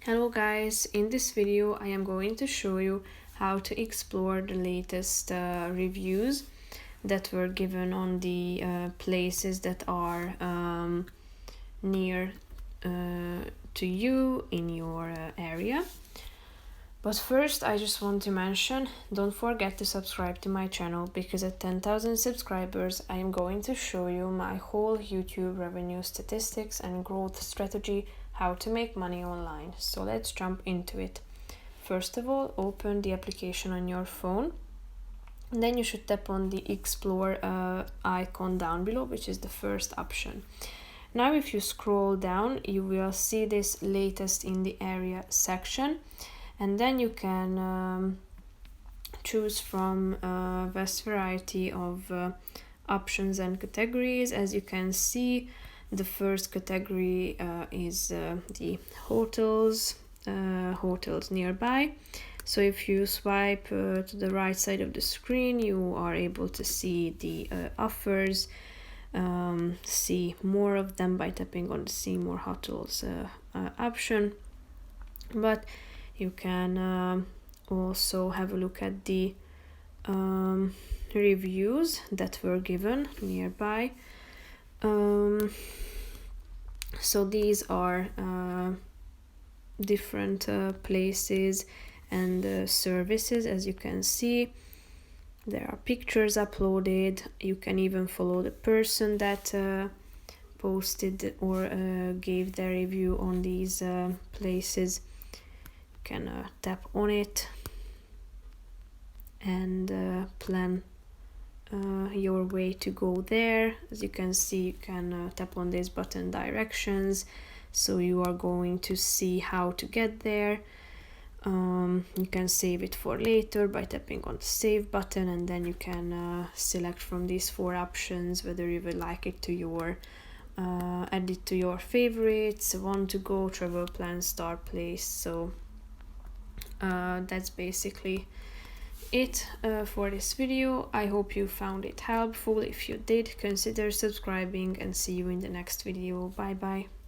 Hello guys, in this video I am going to show you how to explore the latest reviews that were given on the places that are near to you in your area. But first I just want to mention, don't forget to subscribe to my channel, because at 10,000 subscribers I am going to show you my whole YouTube revenue statistics and growth strategy, how to make money online. So let's jump into it. First of all, open the application on your phone. And then you should tap on the explore icon down below, which is the first option. Now if you scroll down, you will see this latest in the area section, and then you can choose from a vast variety of options and categories. As you can see, the first category is the hotels nearby. So if you swipe to the right side of the screen, you are able to see the offers, see more of them by tapping on the see more hotels option. But you can also have a look at the reviews that were given nearby. So these are different places and services. As you can see, there are pictures uploaded. You can even follow the person that posted or gave their review on these places. You can tap on it and plan your way to go there. As you can see, you can tap on this button directions, so you are going to see how to get there. You can save it for later by tapping on the save button, and then you can select from these 4 options whether you would like it to your add it to your favorites, want to go, travel plan, start place. So that's basically it for this video. I hope you found it helpful. If you did, consider subscribing, and see you in the next video. Bye bye.